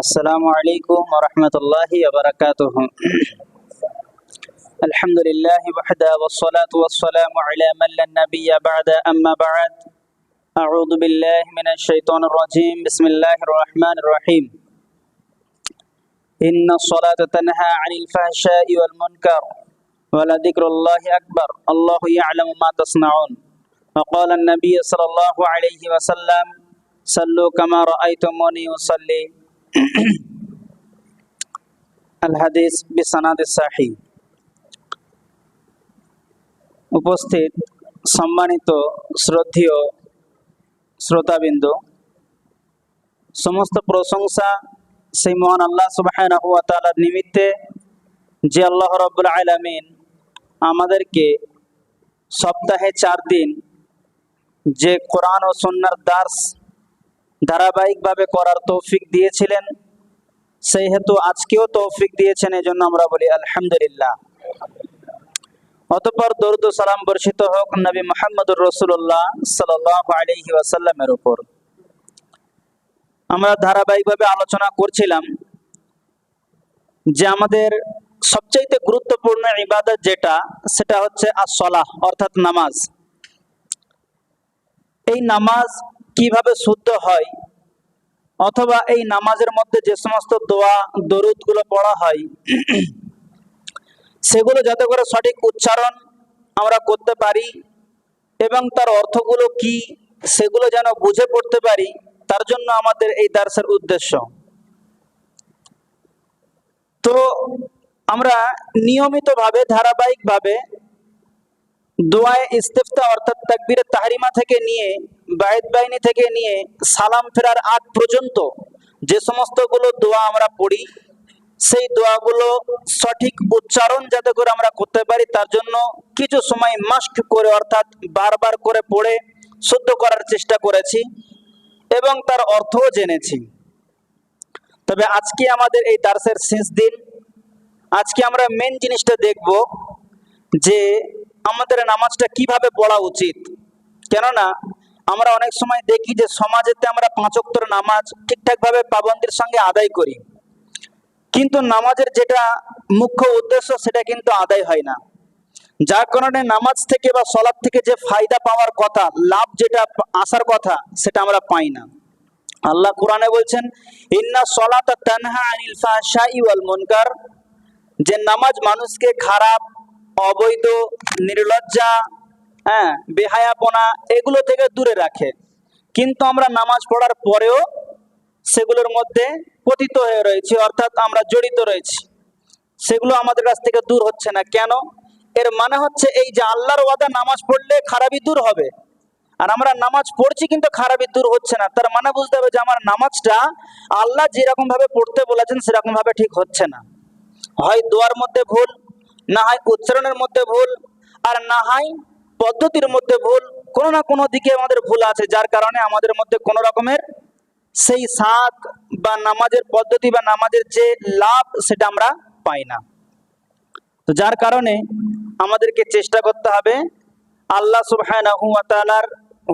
আসসালামু আলাইকুম ওয়া রাহমাতুল্লাহি ওয়া বারাকাতুহু। আলহামদুলিল্লাহি ওয়াহদা ওয়াসসালাতু ওয়াসসালামু আলা মান লা নাবিয়্যা বা'দা আম্মা বা'দ। আউযু বিল্লাহি মিনাশ শাইতানির রাজীম। বিসমিল্লাহির রাহমানির রাহিম। ইন্নাস সালাতা তানহা আনিল ফাহশাই ওয়াল মুনকার ওয়া লাযিকরুল্লাহি আকবার। আল্লাহু ইয়া'লামু মা তাসনাউন। ওয়া ক্বালা আন-নাবিয়্যু সাল্লাল্লাহু আলাইহি ওয়াসাল্লাম সাল্লু কামা রাআইতুমুনি উসাল্লি। আল হাদিস বিসনাদ সাহিহ। উপস্থিত সম্মানিত শ্রদ্ধেয় শ্রোতাবিন্দু, সমস্ত প্রশংসা সেই মহান আল্লাহ সুবহানাহু ওয়া তাআলার নিমিত্তে, যে আল্লাহ রাব্বুল আলামিন আমাদেরকে সপ্তাহে 4 দিন যে কোরআন ও সুন্নাহর দার্স ধারাবাহিকভাবে করার তৌফিক দিয়েছিলেন, সেই হেতু আজকেও তৌফিক দিয়েছেন, এজন্য আমরা বলি আলহামদুলিল্লাহ। অতঃপর দরুদ ও সালাম বর্ষিত হোক নবী মুহাম্মদুর রাসূলুল্লাহ সাল্লাল্লাহু আলাইহি ওয়াসাল্লামের উপর। আমরা ধারাবাহিকভাবে আলোচনা করছিলাম যে আমাদের সবচেয়ে গুরুত্বপূর্ণ ইবাদত যেটা, সেটা হচ্ছে as-সালাহ, অর্থাৎ নামাজ। এই নামাজ কিভাবে শুদ্ধ হয়, অথবা এই নামাজের মধ্যে যে সমস্ত দোয়া দরুদগুলো পড়া হয় সেগুলো যাতে করে সঠিক উচ্চারণ আমরা করতে পারি এবং তার অর্থগুলো কি সেগুলো যেন বুঝে পড়তে পারি, তার জন্য আমাদের এই দার্সের উদ্দেশ্য। তো আমরা নিয়মিতভাবে ধারাবাহিকভাবে দোয়ায়ে ইস্তিফতা অর্থাৎ তাকবীরে তাহরিমা থেকে নিয়ে বায়েত বাইনি থেকে নিয়ে সালাম ফেরার আগ পর্যন্ত যে সমস্তগুলো দোয়া আমরা পড়ি, সেই দোয়াগুলো সঠিক উচ্চারণ যাতে করে আমরা করতে পারি, তার জন্য কিছু সময় মাস্ট করে অর্থাৎ বারবার করে পড়ে শুদ্ধ করার চেষ্টা করেছি এবং তার অর্থও জেনেছি। তবে আজকে আমাদের এই দার্সের শেষ দিন। আজকে আমরা মেন জিনিসটা দেখব যে আমাদের নামাজটা কিভাবে পড়া উচিত। কেননা আমরা অনেক সময় দেখি যে সমাজেতে আমরা 5 ওয়াক্তের নামাজ ঠিকঠাকভাবে পাবন্দির সঙ্গে আদায় করি, কিন্তু নামাজের যেটা মুখ্য উদ্দেশ্য সেটা কিন্তু আদায় হয় না, যার কারণে নামাজ থেকে বা সালাত থেকে যে ফায়দা পাওয়ার কথা, লাভ যেটা আসার কথা, সেটা আমরা পাই না। আল্লাহ কোরআনে বলছেন ইন্নাস সালাতা তানহা আনিল ফাহশাই ওয়াল মুনকার, যে নামাজ মানুষকে খারাপ, অবৈধ, নির্লজ্জা, বেহায়াপনা এগুলো থেকে দূরে রাখে। কিন্তু আমরা নামাজ পড়ার পরেও সেগুলোর মধ্যে পতিত হয়ে রয়েছি, অর্থাৎ আমরা জড়িত রয়েছি, সেগুলো আমাদের কাছ থেকে দূর হচ্ছে না। কেন? এর মানে হচ্ছে এই যে আল্লাহর ওয়াদা নামাজ পড়লে খারাপই দূর হবে, আর আমরা নামাজ পড়ছি কিন্তু খারাপই দূর হচ্ছে না। তার মানে বুঝতে হবে যে আমার নামাজটা আল্লাহ যেরকম ভাবে পড়তে বলেছেন সেরকম ভাবে ঠিক হচ্ছে না। হয় দোয়ার মধ্যে ভুল, না হয় উচ্চারণের মধ্যে ভুল, আর না হয় পদ্ধতির মধ্যে ভুল। কোনো না কোনো দিকে আমাদের ভুল আছে, যার কারণে আমাদের মধ্যে কোনো রকমের সেই সাদ বা নামাজের পদ্ধতি বা নামাজের যে লাভ সেটা আমরা পাই না। তো যার কারণে আমাদেরকে চেষ্টা করতে হবে আল্লাহ সুবহানাহু ওয়া তাআলার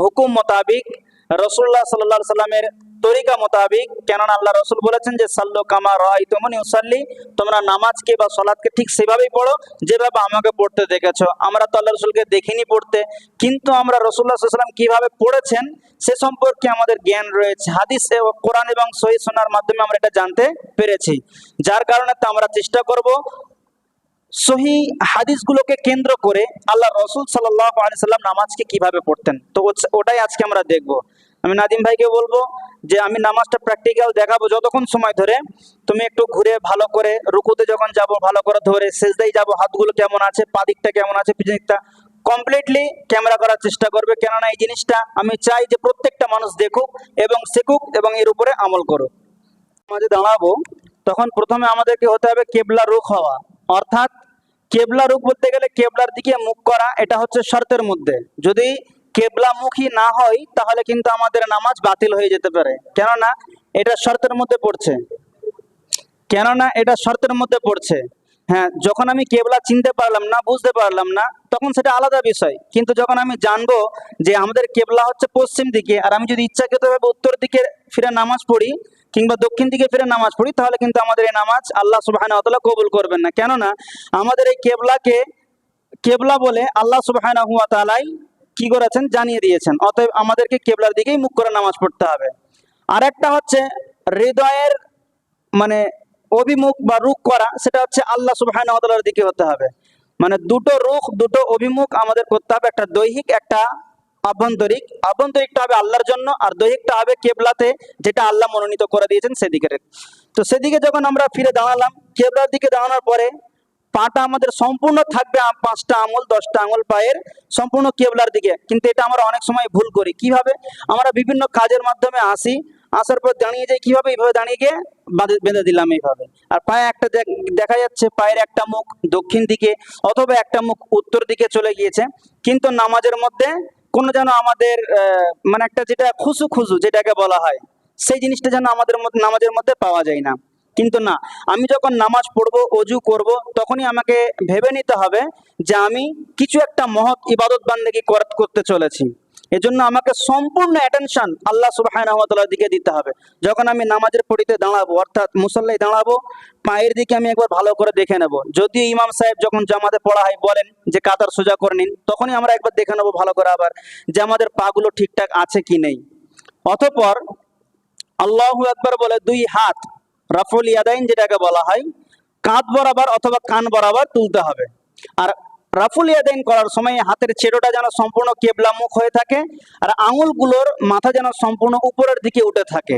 হুকুম মোতাবিক, রাসূলুল্লাহ সাল্লাল্লাহু আলাইহি সাল্লামের তরিকা মোতাবিক। কেননা আল্লাহ রাসূল বলেছেন যে সাল্লু কামা রাআইতুমুনি উসাল্লি, তোমরা নামাজকে বা সালাতকে ঠিক সেভাবেই পড়ো যেভাবে আমাকে পড়তে দেখেছো। আমরা তো আল্লাহ রাসূলকে দেখিনি পড়তে, কিন্তু আমরা রাসূলুল্লাহ সাল্লাল্লাহু আলাইহি সাল্লাম কিভাবে পড়েছেন সে সম্পর্কে আমাদের জ্ঞান রয়েছে। হাদিস, কোরআন এবং সহিহ সুন্নাহর মাধ্যমে আমরা এটা জানতে পেরেছি। যার কারণে তো আমরা চেষ্টা করব সহি হাদিসগুলোকে কেন্দ্র করে আল্লাহ রাসূল সাল্লাল্লাহু আলাইহি সাল্লাম নামাজকে কিভাবে পড়তেন, তো ওটাই আজকে আমরা দেখব। আমি নাদিম ভাইকে বলবো যে আমি নামাজটা প্র্যাকটিক্যাল দেখাবো, যতক্ষণ সময় ধরে তুমি একটু ঘুরে ভালো করে রুকুতে যখন যাব ভালো করে ধরে, সেজদায় যাব হাতগুলো কেমন আছে, পা দিকটা কেমন আছে, পিছন দিকটা কমপ্লিটলি ক্যামেরা করার চেষ্টা করবে। কেননা এই জিনিসটা আমি চাই যে প্রত্যেকটা মানুষ দেখুক এবং শিখুক এবং এর উপরে আমল করুক। নামাজে দাঁড়াবো তখন প্রথমে আমাদেরকে হতে হবে কেবলা রুখ হওয়া, অর্থাৎ কেবলা রুখ বলতে গেলে কেবলার দিকে মুখ করা, এটা হচ্ছে শর্তের মধ্যে। যদি কেবলামুখী না হয় তাহলে কিন্তু আমাদের নামাজ বাতিল হয়ে যেতে পারে। কেননা এটা শর্তের মধ্যে পড়ছে। হ্যাঁ, যখন আমি কেবলা চিনতে পারলাম না, বুঝতে পারলাম না, তখন সেটা আলাদা বিষয়। কিন্তু যখন আমি জানবো যে আমাদের কেবলা হচ্ছে পশ্চিম দিকে, আর আমি যদি ইচ্ছাকৃতভাবে উত্তর দিকে ফিরে নামাজ পড়ি, কিংবা দক্ষিণ দিকে ফিরে নামাজ পড়ি, তাহলে কিন্তু আমাদের এই নামাজ আল্লাহ সুবহানাহু ওয়া তাআলা কবুল করবেন না। কেননা আমাদের এই কেবলাকে কেবলা বলে আল্লাহ সুবহানাহু ওয়া তাআলাই কি করেছেন, জানিয়ে দিয়েছেন। অতএব আমাদেরকে কেবলার দিকেই মুখ করে নামাজ পড়তে হবে। আর একটা হচ্ছে হৃদয়ের মানে অভিমুখ বা রুখ করা, সেটা হচ্ছে আল্লাহ সুবহানাহু ওয়া তাআলার দিকে হতে হবে। মানে দুটো রুখ, দুটো অভিমুখ আমাদের করতে হবে, একটা দৈহিক, একটা আভ্যন্তরিক। আভ্যন্তরিকটা হবে আল্লাহর জন্য, আর দৈহিকটা হবে কেবলাতে, যেটা আল্লাহ মনোনীত করে দিয়েছেন সেদিকে। তো সেদিকে যখন আমরা ফিরে দাঁড়ালাম, কেবলার দিকে দাঁড়ানোর পরে পাটা আমাদের সম্পূর্ণ থাকবে 5টা আঙুল 10টা আঙুল পায়ের সম্পূর্ণ কেবলার দিকে। কিন্তু এটা আমরা অনেক সময় ভুল করি। কিভাবে? আমরা বিভিন্ন কাজের মাধ্যমে আসার পর দাঁড়িয়ে যাই, কিভাবে? এইভাবে দাঁড়িয়ে গিয়ে বেঁধে দিলাম এইভাবে। আর পায়ে একটা দেখা যাচ্ছে পায়ের একটা মুখ দক্ষিণ দিকে অথবা একটা মুখ উত্তর দিকে চলে গিয়েছে, কিন্তু নামাজের মধ্যে কোনো যেন আমাদের মানে একটা যেটা খুশু খুশু যেটাকে বলা হয়, সেই জিনিসটা যেন আমাদের মধ্যে নামাজের মধ্যে পাওয়া যায় না। কিন্তু না, আমি যখন নামাজ পড়বো, অজু করব, তখনই আমাকে ভেবে নিতে হবে যে আমি কিছু একটা মহৎ ইবাদত বান্দেগি করতে চলেছি। এজন্য আমাকে সম্পূর্ণ অ্যাটেনশন আল্লাহ সুবহানাহু ওয়া তাআলার দিকে দিতে হবে। যখন আমি নামাজের পড়িতে দাঁড়াবো, অর্থাৎ মুসল্লায় দাঁড়াবো, পায়ের দিকে আমি একবার ভালো করে দেখে নেব। যদিও ইমাম সাহেব যখন জামাতে পড়া হয় বলেন যে কাতার সোজা করে নিন, তখনই আমরা একবার দেখে নেবো ভালো করে আবার যে আমাদের পাগুলো ঠিকঠাক আছে কি নেই। অতঃপর আল্লাহু আকবার বলে 2 হাত রাফুল ইয়াদাইন যেটাকে বলা হয়, কাঁধ বরাবর অথবা কান বরাবর তুলতে হবে। আর রাফুল ইয়াদাইন করার সময় হাতের ছেড়োটা যেন সম্পূর্ণ কেবলা মুখ হয়ে থাকে, আর আঙুলগুলোর মাথা যেন সম্পূর্ণ উপরের দিকে উঠে থাকে,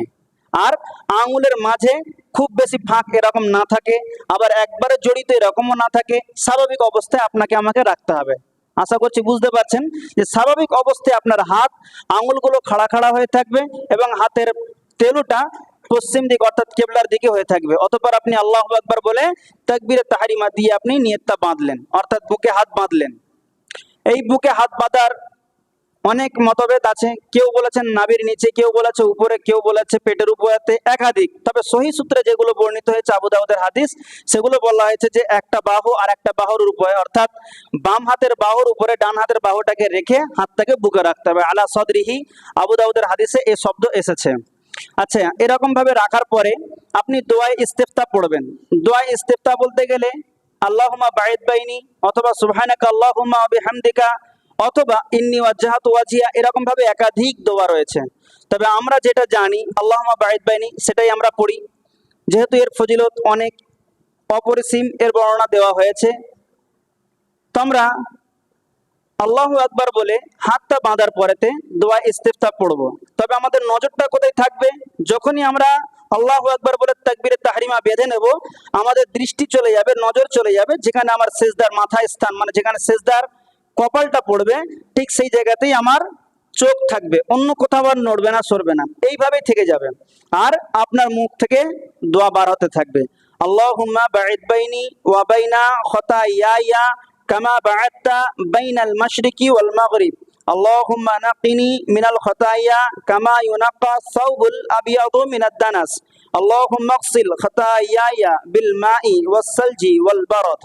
আর আঙুলের মাঝে খুব বেশি ফাঁক এরকম না থাকে, আবার একবারে জড়িত এরকমও না থাকে। স্বাভাবিক অবস্থায় আপনাকে আমাকে রাখতে হবে। আশা করছি বুঝতে পারছেন যে স্বাভাবিক অবস্থায় আপনার হাত আঙুলগুলো খাড়া খাড়া হয়ে থাকবে এবং হাতের তেলুটা পশ্চিম দিক অর্থাৎ কেবলার দিকে হয়ে থাকবে। অতঃপর আপনি আল্লাহু আকবার বলে তাকবীরে তাহরিমা দিয়ে আপনি নিয়তটা বাঁধলেন, অর্থাৎ বুকে হাত বাঁধলেন। এই বুকে হাত বাঁধার অনেক মতভেদ আছে। কেউ বলেছেন নাভির নিচে, কেউ বলেছে উপরে, কেউ বলেছে পেটের উপরেতে, একাধিক। তবে সহিহ সূত্রে যেগুলো বর্ণিত হয়েছে আবু দাউদের হাদিস, সেগুলো বলা হয়েছে যে একটা বাহু আর একটা বাহুর উপরে, অর্থাৎ বাম হাতের বাহুর উপরে ডান হাতের বাহুটাকে রেখে হাতটাকে বুকে রাখতে হবে। আলা সদরিহি, আবু দাউদের হাদিসে এই শব্দ এসেছে। আচ্ছা, এরকম ভাবে রাখার পরে আপনি দোয়ায়ে ইস্তিফতা পড়বেন। দোয়ায়ে ইস্তিফতা বলতে গেলে আল্লাহুম্মা বাঈদ বাইনি অথবা সুবহানাকা আল্লাহুম্মা ওয়া বিহামদিকা অথবা ইন্নী ওয়াজ্জাহাতু ওয়াজহিয়া, এরকম ভাবে একাধিক দোয়া রয়েছে। তবে আমরা যেটা জানি আল্লাহুম্মা বাঈদ বাইনি, সেটাই আমরা পড়ি, যেহেতু এর ফজিলত অনেক অপরিসীম, এর বর্ণনা দেওয়া হয়েছে। তো আমরা আল্লাহু আকবার বলে হাতটা বাঁধার পরেতে দোয়া ইস্তিফতা পড়বো। তবে আমাদের নজরটা কোথায় থাকবে? যখনই আমরা আল্লাহু আকবার বলে তাকবীরে তাহরিমা বেঁধে নেব, আমাদের দৃষ্টি চলে যাবে, নজর চলে যাবে যেখানে আমার সেজদার মাথায় স্থান, মানে যেখানে সেজদার কপালটা পড়বে, ঠিক সেই জায়গাতেই আমার চোখ থাকবে, অন্য কোথাও আর নড়বে না, সরবে না, এইভাবেই থেকে যাবে। আর আপনার মুখ থেকে দোয়া বার হতে থাকবে, আল্লাহুম্মা বাঈদ বাইনি ওয়া বাইনা খতায়ায়া কামা বা'আদতা বাইনাল মাশরিকি ওয়াল মাগরিব, আল্লাহুম্মা নাকিনি মিনাল খতায়া কামা ইউনাক্কা সাওবুল আবিয়াদু মিনাদ দানাস, আল্লাহুম্মা আগসিল খতায়ায়া বিল মাই ওয়াস সালজি ওয়াল বারাদ।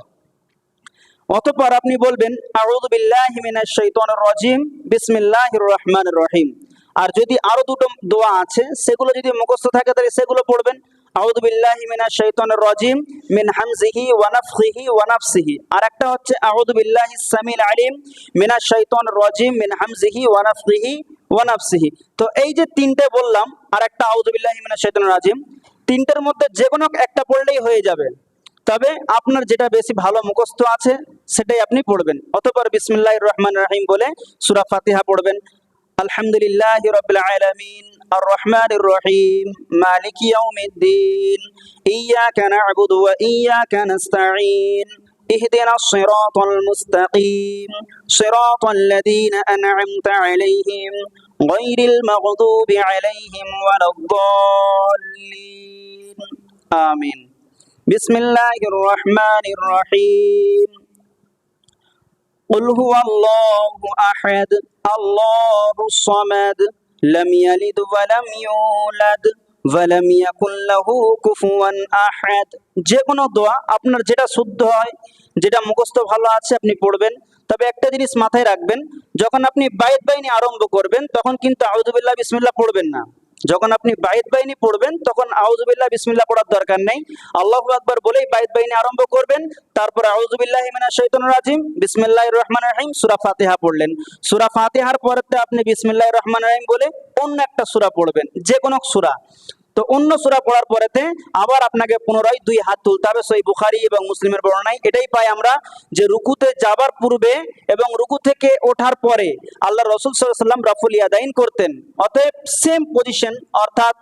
অতঃপর আপনি বলবেন আউযু বিল্লাহি মিনাশ শাইতানির রাজিম বিসমিল্লাহির রহমানির রহিম। আর যদি আরো দুটো দোয়া আছে সেগুলো যদি মুখস্থ থাকে তাহলে সেগুলো পড়বেন। আউযু বিল্লাহি মিনাশ শাইতানির রাজিম মিন হামজিহি ওয়া নাফখিহি ওয়া নাফসিহি। আর একটা হচ্ছে আউযু বিল্লাহিস সামিল আলিম মিনাশ শাইতানির রাজিম মিন হামজিহি ওয়া নাফখিহি ওয়া নাফসিহি। তো এই যে তিনটে বললাম, আর একটা আউযু বিল্লাহি মিনাশ শাইতানির রাজিম, তিনটের মধ্যে যে কোনো একটা পড়লেই হয়ে যাবে। তবে আপনার যেটা বেশি ভালো মুখস্থ আছে সেটাই আপনি পড়বেন। অতঃপর বিসমিল্লাহির রহমানির রহিম বলে সূরা ফাতিহা পড়বেন। আলহামদুলিল্লাহি রাব্বিল আলামিন আর রহমানির রহিম মালিকি ইয়াউমিদ্দিন ইয়্যাকা না'বুদু ওয়া ইয়্যাকা নাস্তাঈন ইহদিনাস সিরাতাল মুস্তাকিম সিরাতাল লাযীনা আন'আমতা আলাইহিম গায়রিল মাগদুবি আলাইহিম ওয়ালাদ-দাল্লিন। আমিন। বিসমিল্লাহির রহমানির রহিম। কুল হুয়াল্লাহু আহাদ আল্লাহুস সামাদ লাম ইয়ালিদ ওয়া লাম ইউলাদ ওয়া লাম ইয়াকুল লাহু কুফুয়ান আহাদ। যে কোনো দোয়া আপনার যেটা শুদ্ধ হয়, যেটা মুখস্থ ভালো আছে আপনি পড়বেন। তবে একটা জিনিস মাথায় রাখবেন, যখন আপনি বাঈদ বাইনি আরম্ভ করবেন তখন কিন্তু আউযু বিল্লাহ বিসমিল্লাহ পড়বেন না। যখন আপনি বাইত বাইনি পড়বেন তখন আউযুবিল্লাহ বিসমিল্লাহ পড়ার দরকার নেই, আল্লাহু আকবার বলেই বাইত বাইনি আরম্ভ করবেন। তারপর আউযুবিল্লাহি মিনাশ শাইতানির রাজিম, বিসমিল্লাহির রহমানির রহিম, সূরা ফাতিহা পড়লেন। সূরা ফাতিহার পরেতে আপনি বিসমিল্লাহির রহমানির রহিম বলে অন্য একটা সূরা পড়বেন, যে কোনো সূরা। তো অন্য সূরা পড়ার পরেতে আবার আপনাকে পুনরায় দুই হাত তুলতে হবে। সহিহ বুখারী এবং মুসলিমের বর্ণনায় এটাই পাই আমরা, যে রুকুতে যাবার পূর্বে এবং রুকু থেকে ওঠার পরে আল্লাহ রাসূল সাল্লাল্লাহু আলাইহি ওয়াসাল্লাম রাফুল ইয়াদাইন করতেন। অতএব সেম পজিশন, অর্থাৎ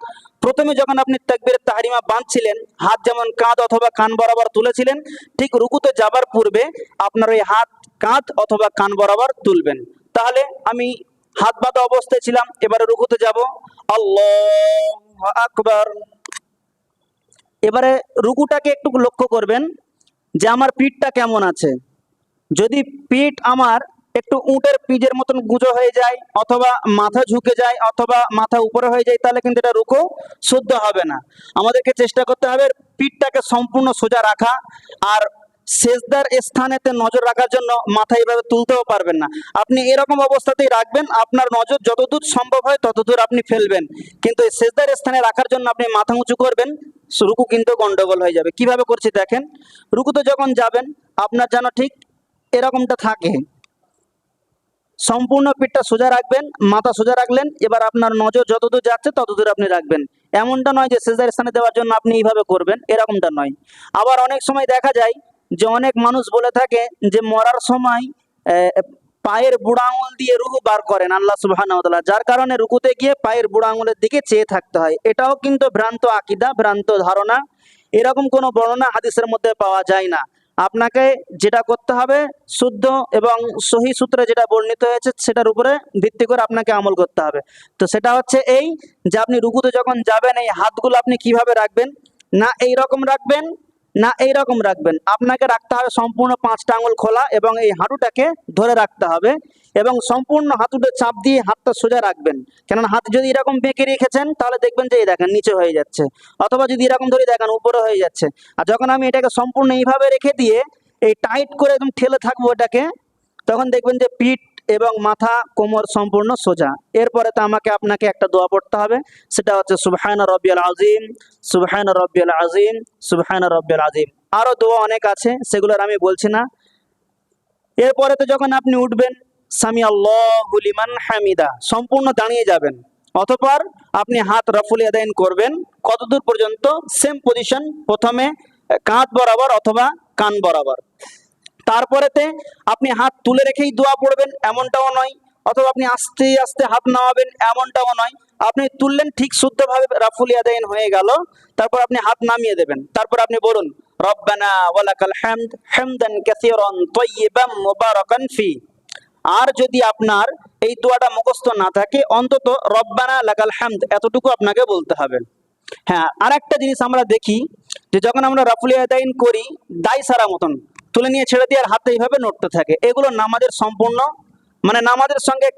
প্রথমে যখন আপনি তাকবীরে তাহরিমা বাঁধছিলেন, হাত যেমন কাঁধ অথবা কান বরাবর তুলেছিলেন, ঠিক রুকুতে যাবার পূর্বে আপনার ওই হাত কাঁধ অথবা কান বরাবর তুলবেন। তাহলে আমি হাত বাঁধা অবস্থায় ছিলাম, এবারে রুকুতে যাব, আল্লাহু আকবার। এবারে রুকুটাকে একটু লক্ষ্য করবেন যে আমার পিঠটা কেমন আছে। যদি পিঠ আমার একটু উটের পিঠের মতন গুঁজো হয়ে যায়, অথবা মাথা ঝুঁকে যায়, অথবা মাথা উপরে হয়ে যায়, তাহলে কিন্তু এটা রুকু শুদ্ধ হবে না। আমাদেরকে চেষ্টা করতে হবে পিঠটাকে সম্পূর্ণ সোজা রাখা। আর সেজদার স্থানেতে নজর রাখার জন্য মাথা এইভাবে তুলতেও পারবেন না, আপনি এরকম অবস্থাতেই রাখবেন। আপনার নজর যতদূর সম্ভব হয় ততদূর আপনি ফেলবেন, কিন্তু এই সেজদার স্থানে রাখার জন্য আপনি মাথা উঁচু করবেন, রুকু কিন্তু গন্ডগোল হয়ে যাবে। কিভাবে করছি দেখেন, রুকুতে যখন যাবেন আপনার যেন ঠিক এরকমটা থাকে, সম্পূর্ণ পিঠটা সোজা রাখবেন, মাথা সোজা রাখলেন, এবার আপনার নজর যতদূর যাচ্ছে ততদূর আপনি রাখবেন। এমনটা নয় যে সেজদার স্থানে দেওয়ার জন্য আপনি এইভাবে করবেন, এরকমটা নয়। আবার অনেক সময় দেখা যায় যে অনেক মানুষ বলে থাকে যে মরার সময় পায়ের বুড়া আঙুল দিয়ে রুহু বার করেন আল্লাহ সুবহানাহু ওয়া তাআলা, যার কারণে রুকুতে গিয়ে পায়ের বুড়া আঙুলের দিকে চেয়ে থাকতে হয়। এটাও কিন্তু ভ্রান্ত আকীদা, ভ্রান্ত ধারণা। এরকম কোনো বর্ণনা হাদিসের মধ্যে পাওয়া যায় না। আপনাকে যেটা করতে হবে, শুদ্ধ এবং সহি সূত্রে যেটা বর্ণিত হয়েছে সেটার উপরে ভিত্তি করে আপনাকে আমল করতে হবে। তো সেটা হচ্ছে এই, যে আপনি রুকুতে যখন যাবেন এই হাতগুলো আপনি কিভাবে রাখবেন, না এই রকম রাখবেন, না এই রকম রাখবেন, আপনাকে রাখতে হবে সম্পূর্ণ 5টা আঙুল খোলা, এবং এই হাঁটুটাকে ধরে রাখতে হবে, এবং সম্পূর্ণ হাঁটুতে চাপ দিয়ে হাতটা সোজা রাখবেন। কেননা হাত যদি এরকম বেঁকে রেখেছেন তাহলে দেখবেন যে এই দেখেন নিচে হয়ে যাচ্ছে, অথবা যদি এরকম ধরে দেখেন উপরে হয়ে যাচ্ছে। আর যখন আমি এটাকে সম্পূর্ণ এইভাবে রেখে দিয়ে এই টাইট করে একদম ঠেলে থাকবো এটাকে, তখন দেখবেন যে পিঠ এবং মাথা কোমর সম্পূর্ণ সোজা। এরপরে তো আমাকে আপনাকে একটা দোয়া পড়তে হবে, সেটা হচ্ছে সুবহান রাব্বিয়াল আযীম, সুবহান রাব্বিয়াল আযীম, সুবহান রাব্বিয়াল আযীম। আরো দোয়া অনেক আছে, সেগুলোর আমি বলছি না। এরপরে তো যখন আপনি উঠবেন, সামি আল্লাহু লিমান হামিদা, সম্পূর্ণ দাঁড়িয়ে যাবেন। অতঃপর আপনি হাত রাফুল ইয়াদাইন করবেন কতদূর পর্যন্ত, সেম পজিশন, প্রথমে কাঁধ বরাবর অথবা কান বরাবর। তারপরেতে আপনি হাত তুলে রেখেই দোয়া পড়বেন এমনটাও নয়, অথবা আপনি আস্তে আস্তে হাত নামাবেন এমনটাও নয়। আপনি তুললেন, ঠিক শুদ্ধভাবে রাফুল ইয়াদাইন হয়ে গেল, তারপর আপনি হাত নামিয়ে দেবেন। তারপর আপনি বলুন রব্বানা ওয়ালাকাল হামদ হামদান কাসীরান তাইয়িবান মুবারাকান ফি। আর যদি আপনার এই দোয়াটা মুখস্থ না থাকে, অন্তত রব্বানা লাকাল হামদ এতটুকু আপনাকে বলতে হবে। হ্যাঁ, আর একটা জিনিস আমরা দেখি যে যখন আমরা রাফুল ইয়াদাইন করি দায় সারা মতন তুলে নিয়ে ছেড়ে দিয়ে আর হাতে এইভাবে নড়তে থাকে, এগুলো নামাজের সম্পূর্ণ মানে নামাজের সঙ্গে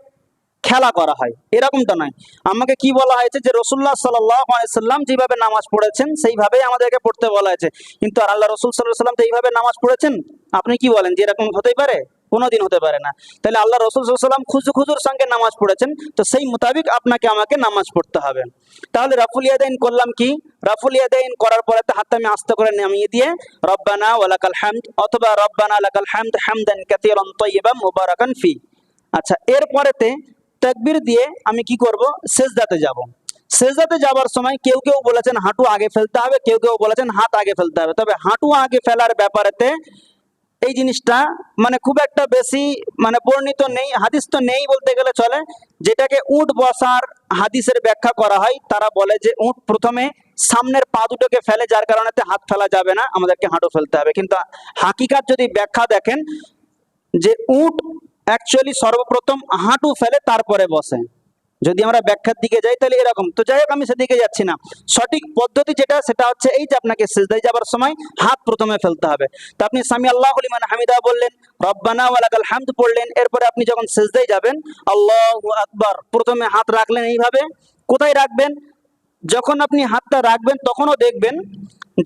খেলা করা হয়, এরকমটা নয়। আমাকে কি বলা হয়েছে যে রাসূলুল্লাহ সাল্লাল্লাহু আলাইহি সাল্লাম যেভাবে নামাজ পড়েছেন সেইভাবেই আমাদেরকে পড়তে বলা হয়েছে। কিন্তু আর আল্লাহ রাসূল সাল্লাল্লাহু আলাইহি সাল্লাম তো এইভাবে নামাজ পড়েছেন, আপনি কি বলেন যে এরকম হতেই পারে? কোনোদিন হতে পারে না। তাহলে আল্লাহ রাসূল সাল্লাল্লাহু আলাইহি সাল্লাম খুজুর সঙ্গে নামাজ পড়েছেন, তো সেই মোতাবেক আপনাকে আমাকে নামাজ পড়তে হবে। তাহলে রাফুল ইয়াদাইন করলাম কি, রাফুল ইয়াদাইন করার পরে তো হাতটা আমি আস্তে করে নামিয়ে দিয়ে রব্বানা ওয়ালাকাল হামদ অথবা রব্বানা লাকাল হামদ হামদান কাসীরান তাইয়িবান মুবারাকান ফি। আচ্ছা, এরপরেতে তাকবীর দিয়ে আমি কি করব, সেজদাতে যাব। সেজদাতে যাবার সময় কেউ কেউ বলেছেন হাঁটু আগে ফেলতে হবে, কেউ কেউ বলেছেন হাত আগে ফেলতে হবে। তবে হাঁটু আগে ফেলার ব্যাপারেতে এই জিনিসটা মানে খুব একটা বেশি মানে বর্ণিত নেই, হাদিস তো নেই বলতে গেলে চলে। যেটাকে উট বসার হাদিসের ব্যাখ্যা করা হয়, তারা বলে যে উট প্রথমে সামনের পা দুটোকে ফেলে, যার কারণে হাত ফেলা যাবে না, আমাদেরকে হাঁটু ফেলতে হবে। কিন্তু হাকিকাত যদি ব্যাখ্যা দেখেন যে উট অ্যাকচুয়ালি সর্বপ্রথম হাঁটু ফেলে তারপরে বসে। যদি আমরা ব্যাখ্যার দিকে যাই তাহলে এরকম, তো যাই হোক আমি সেদিকে যাচ্ছি না। সঠিক পদ্ধতি যেটা সেটা হচ্ছে এই যে আপনাকে সিজদায় যাবার সময় হাত প্রথমে ফেলতে হবে। তো আপনি সামি আল্লাহু লিমান হামিদা বললেন, রব্বানা ওয়ালাকাল হামদ পড়লেন, এরপরে আপনি যখন সিজদায় যাবেন আল্লাহু আকবার, প্রথমে হাত রাখলেন এইভাবে। কোথায় রাখবেন? যখন আপনি হাতটা রাখবেন তখনও দেখবেন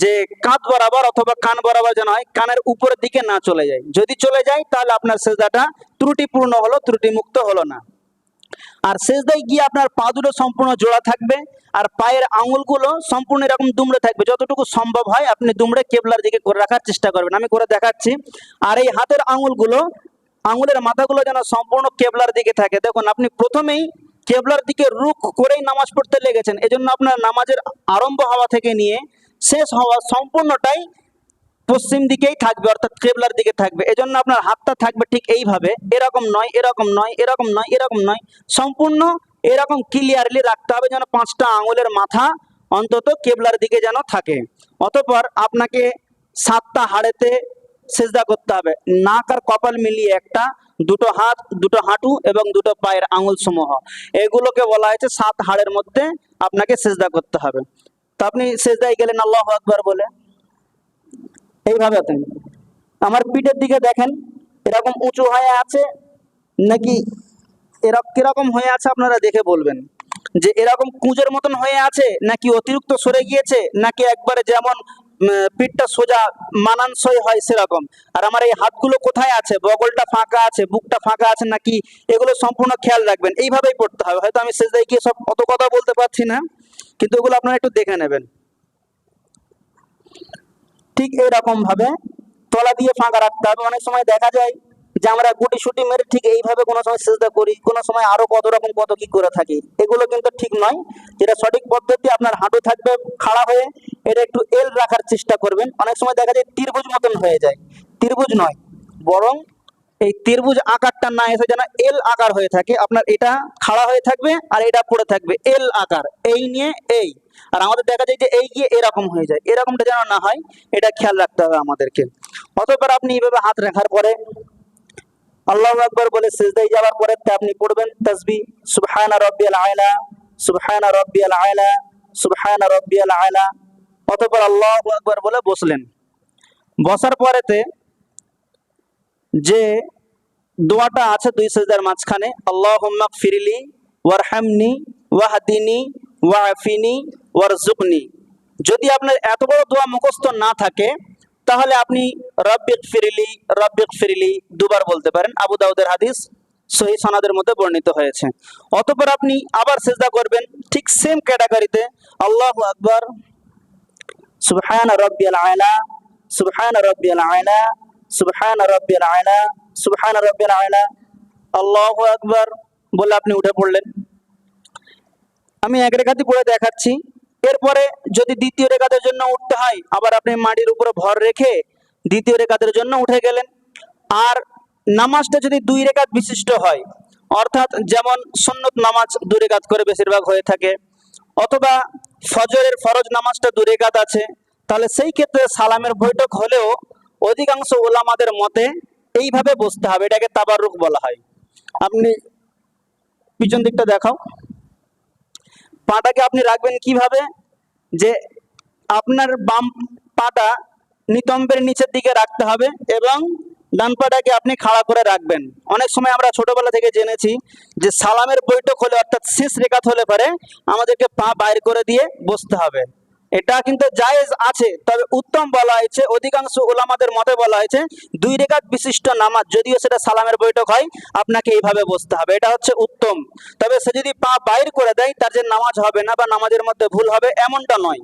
যে কাঁধ বরাবর অথবা কান বরাবর যেন হয়, কানের উপরের দিকে না চলে যায়। যদি চলে যায় তাহলে আপনার সিজদাটা ত্রুটিপূর্ণ হলো, ত্রুটিমুক্ত হলো না। আর সেজদায় গিয়ে আপনার পা দুটো সম্পূর্ণ জোড়া থাকবে, আর পায়ের আঙুলগুলো সম্পূর্ণ এরকম দুমড়ে থাকবে, যতটুকু সম্ভব হয় আপনি দুমড়ে কেবলার দিকে করে রাখার চেষ্টা করবেন। আমি করে দেখাচ্ছি। আর এই হাতের আঙুলগুলো, আঙুলের মাথাগুলো যেন সম্পূর্ণ কেবলার দিকে থাকে। দেখুন আপনি প্রথমেই কেবলার দিকে রুখ করেই নামাজ পড়তে লেগেছেন, এজন্য আপনার নামাজের আরম্ভ হওয়া থেকে নিয়ে শেষ হওয়া সম্পূর্ণটাই পশ্চিম দিকেই থাকবে, অর্থাৎ কেবলার দিকে থাকবে। এজন্য আপনার হাতটা থাকবে ঠিক এইভাবে, এরকম নয়, এরকম নয়, এরকম নয়, এরকম নয়, সম্পূর্ণ এরকম ক্লিয়ারলি রাখতে হবে, যেন পাঁচটা আঙুলের মাথা অন্তত কেবলার দিকে যেন থাকে। অতঃপর আপনাকে 7টা হাড়েতে সেজদা করতে হবে, নাক আর কপাল মিলিয়ে একটা, দুটো হাত, দুটো হাঁটু এবং দুটো পায়ের আঙুল সমূহ, এগুলোকে বলা হয়েছে 7 হাড়ের মধ্যে আপনাকে সেজদা করতে হবে। তো আপনি সেজদায় গেলেন আল্লাহু আকবার বলে, এইভাবে আপনি আমার পিঠের দিকে দেখেন, এরকম উঁচু হয়ে আছে নাকি এরকম কিরকম হয়ে আছে, আপনারা দেখে বলবেন যে এরকম কুঁজের মতন হয়ে আছে নাকি অতিরিক্ত সরে গিয়েছে, নাকি একবারে যেমন পিঠটা সোজা মানানসই হয় সেরকম। আর আমার এই হাতগুলো কোথায় আছে, বগলটা ফাঁকা আছে, বুকটা ফাঁকা আছে নাকি, এগুলো সম্পূর্ণ খেয়াল রাখবেন। এইভাবেই পড়তে হবে। হয়তো আমি সেজদায় গিয়ে সব অত কথা বলতে পারছি না, কিন্তু এগুলো আপনারা একটু দেখে নেবেন। ঠিক এইরকম ভাবে তলা দিয়ে ফাঁকা রাখতে হবে। অনেক সময় দেখা যায় যে আমরা গুটি সুটি মেরে ঠিক এইভাবে কোনো সময় সেজদা করি, কোনো সময় আরো কত রকম কত কি করে থাকি, এগুলো কিন্তু ঠিক নয়। যেটা সঠিক পদ্ধতি, আপনার হাঁটু থাকবে খাড়া হয়ে, এটা একটু এল রাখার চেষ্টা করবেন। অনেক সময় দেখা যায় ত্রিভুজ মতন হয়ে যায়, ত্রিভুজ নয়, বরং এই ত্রিভুজ আকারটা না এসে যেন এল আকার হয়ে থাকে। আপনার এটা খাড়া হয়ে থাকবে আর এটা পড়ে থাকবে এল আকার, এই নিয়ে এই। আর আমাদের দেখা যায় যে এই গিয়ে এরকম হয়ে যায়, এরকমটা যেন না হয়, এটা খেয়াল রাখতে হবে আমাদেরকে। অতঃপর আপনি এইভাবে হাত রাখার পরে আল্লাহু আকবার বলে সিজদায় যাওয়ার পরে আপনি পড়বেন তাসবিহ, সুবহানা রাব্বিয়াল আলা, সুবহানা রাব্বিয়াল আলা, সুবহানা রাব্বিয়াল আলা। অতঃপর আল্লাহু আকবার বলে বসলেন। বসার পরেতে যে দোয়াটা আছে দুই সিজদার মাঝখানে, আল্লাহুম্মা গফিরলি ওয়ারহামনি ওয়াহদিনি ওয়াআফিনি ওয়ারজুকনি, যদি আপনার এত বড় দোয়া মুখস্থ না থাকে তাহলে আপনি রব্বিক ফিরিলি, রব্বিক ফিরিলি দুবার বলতে পারেন। আবু দাউদের হাদিস, সহিহ সনদের মধ্যে বর্ণিত হয়েছে। অতঃপর আপনি আবার সিজদা করবেন ঠিক সেম ক্যাটাগরিতে, আল্লাহু আকবার, সুবহানা রাব্বিয়াল আলা, সুবহানা রাব্বিয়াল আলা, সুবহানা রাব্বিয়াল আলা, সুবহানা রাব্বিয়াল আলা, আল্লাহু আকবার বলে আপনি উঠে পড়লেন। আমি এক রেখাতি পড়ে দেখাচ্ছি। এরপরে যদি দ্বিতীয় রেখাতের জন্য উঠতে হয়, আবার আপনি মাটির উপরে ভর রেখে দ্বিতীয় রেখাতের জন্য উঠে গেলেন। আর নামাজটা যদি 2 রেখাত বিশিষ্ট হয়, অর্থাৎ যেমন সুন্নত নামাজ 2 রেখাত করে বেশিরভাগ হয়ে থাকে, অথবা ফজরের ফরজ নামাজটা 2 রেখাত আছে, তাহলে সেই ক্ষেত্রে সালামের বৈঠক হলেও অধিকাংশ ওলামাদের মতে এইভাবে বসতে হবে, এটাকে তাবাররুক বলা হয়। আপনি পিছন দিকটা দেখাও। পাটাকে আপনি রাখবেন কিভাবে, যে আপনার বাম পাটা নিতম্বের নিচের দিকে রাখতে হবে এবং ডান পাটাকে আপনি খাড়া করে রাখবেন। অনেক সময় আমরা ছোটবেলা থেকে জেনেছি যে সালামের বৈঠক হলে, অর্থাৎ শেষ রেখাত হলে পরে আমাদেরকে পা বাইর করে দিয়ে বসতে হবে। এটা কিন্তু জায়েজ আছে, তবে উত্তম বলা হয়েছে, অধিকাংশ ওলামাদের মতে বলা হয়েছে 2 রেখাত বিশিষ্ট নামাজ যদিও সেটা সালামের বৈঠক হয়, আপনাকে এইভাবে বসতে হবে, এটা হচ্ছে উত্তম। তবে সে যদি পা বাইর করে দেয় তার যে নামাজ হবে না বা নামাজের মধ্যে ভুল হবে এমনটা নয়,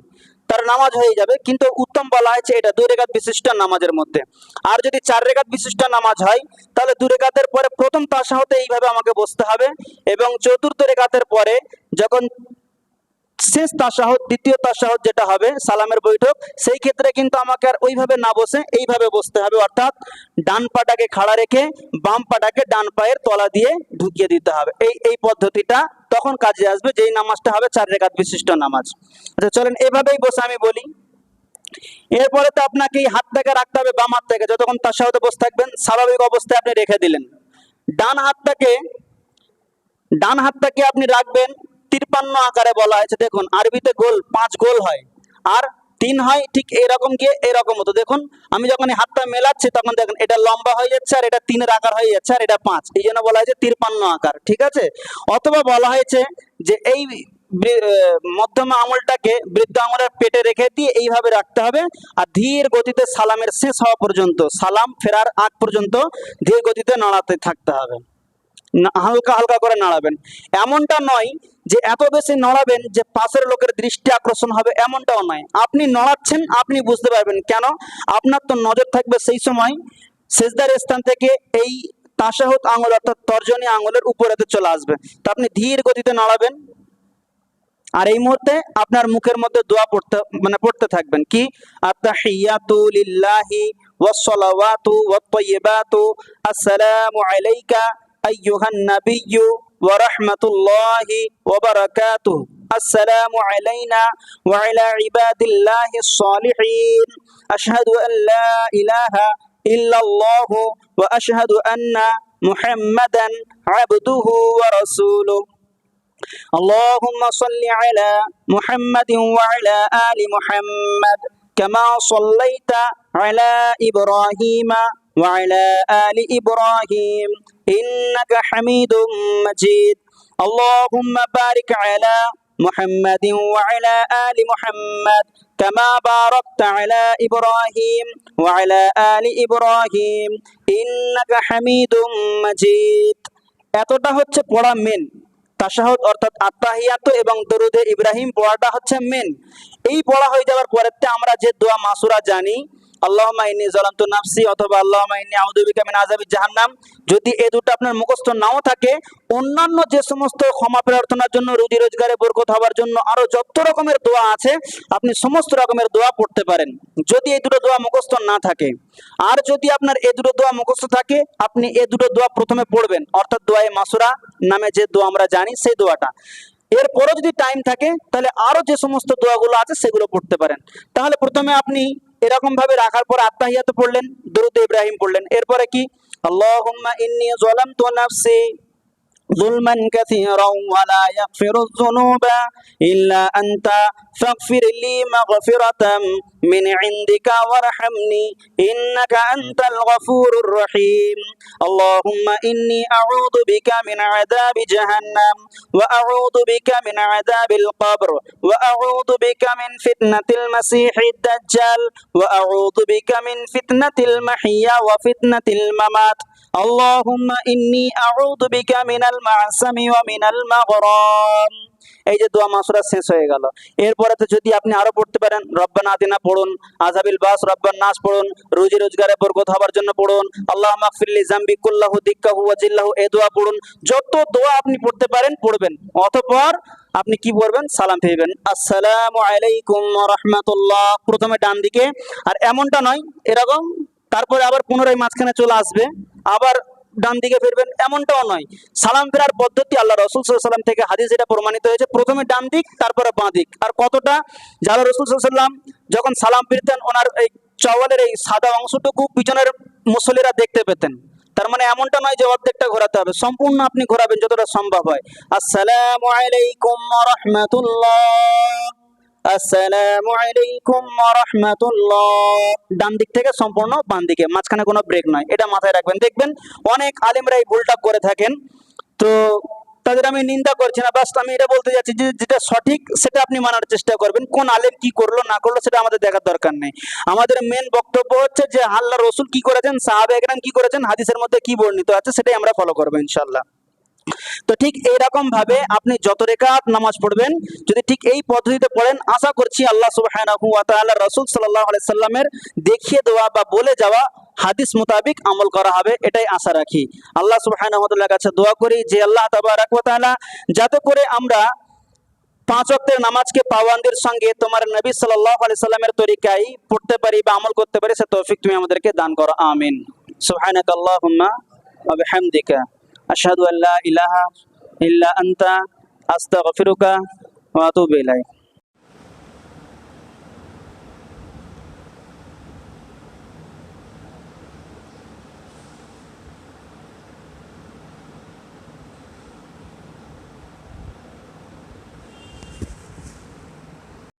তার নামাজ হয়ে যাবে, কিন্তু উত্তম বলা হয়েছে এটা 2 রেখাত বিশিষ্ট নামাজের মধ্যে। আর যদি 4 রেখাত বিশিষ্ট নামাজ হয় তাহলে 2 রেখাতের পরে প্রথম তাশাহুদে এইভাবে আমাকে বসতে হবে, এবং চতুর্থ রেখাতের পরে যখন শেষ তাশাহুদ, দ্বিতীয় তাশাহুদ যেটা হবে সালামের বৈঠক, সেই ক্ষেত্রে কিন্তু আমাকে আর ওইভাবে না বসে এইভাবে বসতে হবে, অর্থাৎ ডান পাটাকে খাড়া রেখে বাম পাটাকে ডান পায়ের তলা দিয়ে ঢুকিয়ে দিতে হবে। এই পদ্ধতিটা তখন কাজে আসবে, যেই নামাজটা হবে 4 রেখাত বিশিষ্ট নামাজ। আচ্ছা চলেন এভাবেই বসে আমি বলি। এরপরে তো আপনাকে এই হাতটাকে রাখতে হবে বাম হাত থেকে, যতক্ষণ তাশাহুদে বসে থাকবেন স্বাভাবিক অবস্থায় আপনি রেখে দিলেন। ডান হাতটাকে আপনি রাখবেন 53 আকারে, বলা হয়েছে দেখুন আরবিতে গোল 5 গোল হয় আর 3 হয়, ঠিক এরকম গিয়ে এরকম হতো। দেখুন আমি যখন এই হাতটা মেলাচ্ছি তখন দেখুন এটা লম্বা হয়ে যাচ্ছে আর এটা 3-এর আকার হয়ে যাচ্ছে আর এটা 5, এই জন্য বলা হয়েছে 53 আকার, ঠিক আছে। অথবা বলা হয়েছে যে এই মধ্যমা আঙুলটাকে বৃদ্ধ আঙুলের পেটে রেখে দিয়ে এইভাবে রাখতে হবে, আর ধীর গতিতে সালামের শেষ হওয়া পর্যন্ত, সালাম ফেরার আগ পর্যন্ত ধীর গতিতে নাড়াতে থাকতে হবে। হালকা হালকা করে নাড়াবেন। এমনটা নয় যে এত বেশি নড়াবেন যে পাশের লোকের দৃষ্টি আকর্ষণ হবে, এমনটাও নয়। আপনি নড়াচ্ছেন, আপনি বুঝতে পারবেন কেন, আপনার তো নজর থাকবে সেই সময় সেজদার স্থান থেকে এই তাশাহুদ আঙুল অর্থাৎ তর্জনী আঙুলের উপরেতে চলে আসবে। তো আপনি ধীর গতিতে নাড়াবেন, আর এই মুহূর্তে আপনার মুখের মধ্যে দোয়া পড়তে থাকবেন কি, আত্তাহিয়াতু লিল্লাহি ওয়াস সালাওয়াতু ওয়াত তাইয়্যিবাতু আসসালামু আলাইকা আইয়ুহান নাবিয়্যু ওয়া রাহমাতুল্লাহি ওয়া বারাকাতুহু আসসালামু আলাইনা ওয়া আলা ইবাদিল্লাহিস সালিহিন আশহাদু আল লা ইলাহা ইল্লাল্লাহু ওয়া আশহাদু আন্না মুহাম্মাদান আবদুহু ওয়া রাসূলুহু اللهم صل على محمد وعلى آل محمد كما صليت على إبراهيم وعلى آل إبراهيم إنك حميد مجيد اللهم بارك على محمد وعلى آل محمد كما باركت على إبراهيم وعلى آل إبراهيم إنك حميد مجيد। এতটা হচ্ছে পড়া মেন তাশাহুদ অর্থাৎ আত্তাহিয়াতু এবং দরুদে ইব্রাহিম পড়াটা হচ্ছে মেন। এই পড়া হয়ে যাওয়ার পরেতে আমরা যে দোয়া মাসুরা জানি, আল্লাহুম্মা ইন্নী যালামতু নাফসি অথবা আল্লাহুম্মা ইন্নী আউযু বিকা মিন আযাবি জাহান্নাম, যদি এই দুটো আপনার মুখস্থ নাও থাকে, অন্যান্য যে সমস্ত ক্ষমা প্রার্থনার জন্য, রুজি রোজগারে বরকত হওয়ার জন্য আরো যত রকমের দোয়া আছে, আপনি সমস্ত রকমের দোয়া পড়তে পারেন যদি এই দুটো দোয়া মুখস্থ না থাকে। আর যদি আপনার এই দুটো দোয়া মুখস্থ থাকে, আপনি এই দুটো দোয়া প্রথমে পড়বেন, অর্থাৎ দোয়ায়ে মাসুরা নামে যে দোয়া আমরা জানি সেই দোয়াটা। এরপরও যদি টাইম থাকে তাহলে আরো যে সমস্ত দোয়াগুলো আছে সেগুলো পড়তে পারেন। তাহলে প্রথমে আপনি এরকম ভাবে রাখার পর আত্তাহিয়াতু পড়লেন, দরুদ ইব্রাহিম পড়লেন, এরপরে কি, আল্লাহুম্মা ইন্নী যালামতু নাফসি ظلما كثيرا ولا يغفر الذنوب إلا أنت فاغفر لي مغفرة من عندك وارحمني إنك أنت الغفور الرحيم اللهم إني أعوذ بك من عذاب جهنم وأعوذ بك من عذاب القبر وأعوذ بك من فتنة المسيح الدجال وأعوذ بك من فتنة المحيا وفتنة الممات اللهم إني أعوذ بك من المعصم ومن المغرام। এই যে দোয়া মাসুরা শেষ হয়ে গেল। এরপরে তো যদি আপনি আরো পড়তে পারেন, রব্বানা আতিনা পড়ুন, আযাবিল বাস রব্বান নাস পড়ুন, রুজি রোজগারে বরকত হওয়ার জন্য পড়ুন, আল্লাহুম্মা গফিরলি যামবি কুল্লাহু দিক্কাহু ওয়া জিল্লাহু, এই দোয়া পড়ুন। যত দোয়া আপনি পড়তে পারেন পড়বেন। অতঃপর আপনি কি পড়বেন, সালাম ফিরবেন, আসসালামু আলাইকুম ওয়া রাহমাতুল্লাহ, প্রথমে ডান দিকে। আর এমনটা নয় এরকম তারপরে আবার পুনরায় মাঝখানে চলে আসবে, আবার ডান দিকে ফিরবেন, এমনটাও নয়। সালাম ফেরার পদ্ধতি আল্লাহ রাসূল সাল্লাল্লাহু আলাইহি ওয়াসাল্লাম থেকে হাদিস এটা প্রমাণিত হয়েছে, প্রথমে ডান দিক তারপরে বাঁ দিক। আর কতটা, আল্লাহ রাসূল সাল্লাল্লাহু আলাইহি ওয়াসাল্লাম যখন সালাম ফিরতেন, ওনার এই চওয়ালের এই সাদা অংশটুকু পিছনের মুসল্লিরা দেখতে পেতেন। তার মানে এমনটা নয় যে অর্ধেকটা ঘোরাতে হবে, সম্পূর্ণ আপনি ঘোরাবেন যতটা সম্ভব হয়। আসসালামু আলাইকুম ওয়া রাহমাতুল্লাহ, আসসালামু আলাইকুম ওয়া রাহমাতুল্লাহ, ডান দিক থেকে সম্পূর্ণ বাম দিকে, মাঝখানে কোনো ব্রেক নয়, এটা মাথায় রাখবেন। দেখবেন অনেক আলেমরা এই ভুলটা করে থাকেন, তো তাদের আমি নিন্দা করছি না, বাস আমি এটা বলতে যাচ্ছি যে যেটা সঠিক সেটা আপনি মানার চেষ্টা করবেন। কোন আলেম কি করলো না করলো সেটা আমাদের দেখার দরকার নেই। আমাদের মেন বক্তব্য হচ্ছে যে আল্লাহ রাসূল কি করেছেন, সাহাবা একরাম কি করেছেন, হাদিসের মধ্যে কি বর্ণিত আছে সেটাই আমরা ফলো করবো ইনশাআল্লাহ। তো ঠিক এইরকম ভাবে আপনি যত রেকাত নামাজ পড়বেন, যদি ঠিক এই পদ্ধতিতে পড়েন, আশা করছি আল্লাহ সুবহানাহু ওয়া তাআলা রাসূল সাল্লাল্লাহু আলাইহি সাল্লামের দেখিয়ে দেওয়া বা বলে যাওয়া হাদিস মোতাবেক আমল করা হবে, এটাই আশা রাখি। আল্লাহ সুবহানাহু ওয়া তাআলার কাছে দোয়া করি যে আল্লাহ তাবারাক ওয়া তাআলা যাতে করে আমরা 5 ওয়াক্তের নামাজকে পাবন্দির সঙ্গে তোমার নবী সাল্লাল্লাহু আলাইহি সাল্লামের তরিকায় পড়তে পারি বা আমল করতে পারি, সে তৌফিক তুমি আমাদেরকে দান করো, আমিন। সুবহানাকাল্লাহুম্মা ওয়া বিহামদিকা আশহাদু আল্লা ইলাহা ইল্লা আনতা আস্তাগফিরুকা ওয়া আতুবু ইলাইক।